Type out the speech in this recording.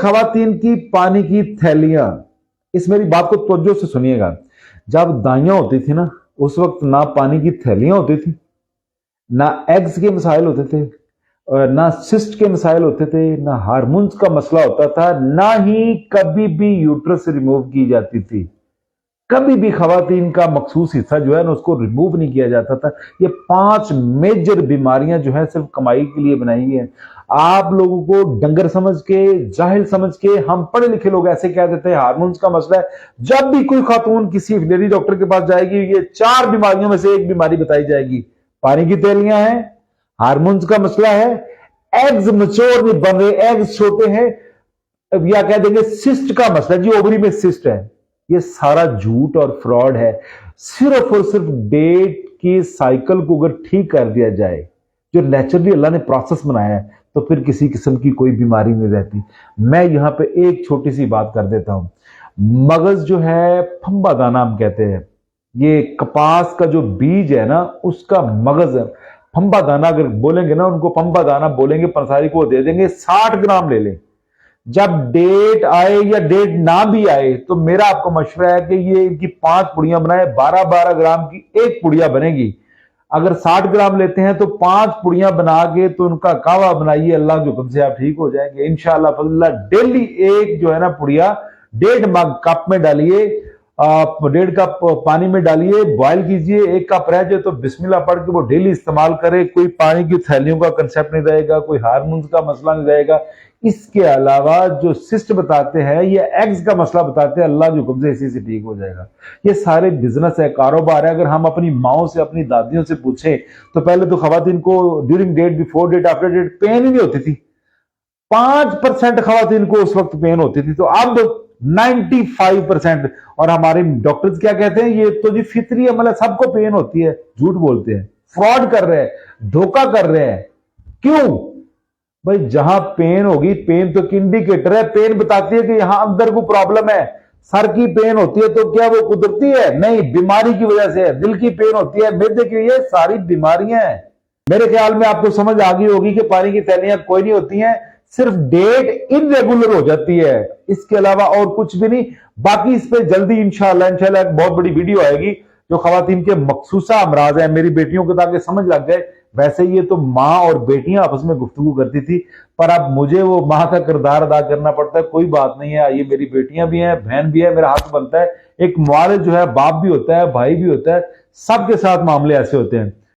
خواتین کی پانی کی تھیلیاں، اس میری بات کو توجہ سے سنیے گا. جب دائیاں ہوتی تھی نا، اس وقت نہ پانی کی تھیلیاں ہوتی تھی، نہ ایگز کے مسائل ہوتے تھے، نہ سسٹ کے مسائل ہوتے تھے، نہ ہارمونز کا مسئلہ ہوتا تھا، نہ ہی کبھی بھی یوٹرس ریموو کی جاتی تھی. کبھی بھی خواتین کا مخصوص حصہ جو ہے نا اس کو ریموو نہیں کیا جاتا تھا. یہ 5 میجر بیماریاں جو ہیں صرف کمائی کے لیے بنائی گئی ہیں. آپ لوگوں کو ڈنگر سمجھ کے، جاہل سمجھ کے، ہم پڑھے لکھے لوگ ایسے کہہ دیتے ہیں ہارمونز کا مسئلہ ہے. جب بھی کوئی خاتون کسی لیڈی ڈاکٹر کے پاس جائے گی، یہ 4 بیماریوں میں سے ایک بیماری بتائی جائے گی. پانی کی تیلیاں ہیں، ہارمونز کا مسئلہ ہے، ایگز میچور نہیں بن رہے، ایگز چھوٹے ہیں، یا کہہ دیں گے سسٹ کا مسئلہ، جی اووری میں سسٹ ہے. یہ سارا جھوٹ اور فراڈ ہے. صرف اور صرف ڈیٹ کی سائیکل کو اگر ٹھیک کر دیا جائے، جو نیچرلی اللہ نے پروسیس بنایا ہے، تو پھر کسی قسم کی کوئی بیماری نہیں رہتی. میں یہاں پہ ایک چھوٹی سی بات کر دیتا ہوں. مغز جو ہے پھمبا دانہ ہم کہتے ہیں، یہ کپاس کا جو بیج ہے نا اس کا مغز ہے. پھمبا دانہ اگر بولیں گے نا، ان کو پھمبا دانہ بولیں گے، پنساری کو دے دیں گے 60 گرام لے لیں. جب ڈیٹ آئے یا ڈیٹ نہ بھی آئے تو میرا آپ کو مشورہ ہے کہ یہ ان کی 5 پڑیاں بنائے، 12 گرام کی ایک پڑیا بنے گی. اگر 60 گرام لیتے ہیں تو 5 پڑیاں بنا کے تو ان کا کہوہ بنائیے، اللہ کے حکم سے آپ ٹھیک ہو جائیں گے انشاءاللہ فضل اللہ. ڈیلی ایک جو ہے نا پڑیا 1.5 مگ کپ میں ڈالیے، 1.5 کپ پانی میں ڈالیے، بوائل کیجئے. 1 کپ رہ جائے تو بسم اللہ پڑھ کے وہ ڈیلی استعمال کرے. کوئی پانی کی تھیلیوں کا کنسپٹ نہیں رہے گا، کوئی ہارمونز کا مسئلہ نہیں رہے گا. اس کے علاوہ جو سسٹ بتاتے ہیں یا ایگز کا مسئلہ بتاتے ہیں، اللہ کے حکم سے اسی سے ٹھیک ہو جائے گا. یہ سارے بزنس ہے، کاروبار ہے. اگر ہم اپنی ماؤں سے، اپنی دادیوں سے پوچھیں تو پہلے تو خواتین کو during date, before date, after date pain ہی نہیں ہوتی تھی. 5% خواتین کو اس وقت پین ہوتی تھی، تو اب 95%. اور ہمارے ڈاکٹرز کیا کہتے ہیں؟ یہ تو جی فطری عمل ہے، سب کو پین ہوتی ہے. جھوٹ بولتے ہیں، فراڈ کر رہے ہیں، دھوکہ کر رہے ہیں. کیوں بھائی؟ جہاں پین ہوگی، پین تو انڈیکیٹر ہے، پین بتاتی ہے کہ یہاں اندر کو پرابلم ہے. سر کی پین ہوتی ہے تو کیا وہ قدرتی ہے؟ نہیں، بیماری کی وجہ سے ہے. دل کی پین ہوتی ہے، معدے کی، یہ ساری بیماریاں ہیں. میرے خیال میں آپ کو سمجھ آ گئی ہوگی کہ پانی کی تھیلیاں کوئی نہیں ہوتی ہیں، صرف ڈیٹ انریگولر ہو جاتی ہے، اس کے علاوہ اور کچھ بھی نہیں. باقی اس پہ جلدی انشاءاللہ ایک بہت بڑی ویڈیو آئے گی جو خواتین کے مخصوصہ امراض ہیں، میری بیٹیوں کو تاکہ سمجھ لگ جائے. ویسے یہ تو ماں اور بیٹیاں آپس میں گفتگو کرتی تھی، پر اب مجھے وہ ماں کا کردار ادا کرنا پڑتا ہے. کوئی بات نہیں ہے، یہ میری بیٹیاں بھی ہیں، بہن بھی ہے، میرا حق بنتا ہے. ایک والد جو ہے باپ بھی ہوتا ہے، بھائی بھی ہوتا ہے، سب کے ساتھ معاملے ایسے ہوتے ہیں.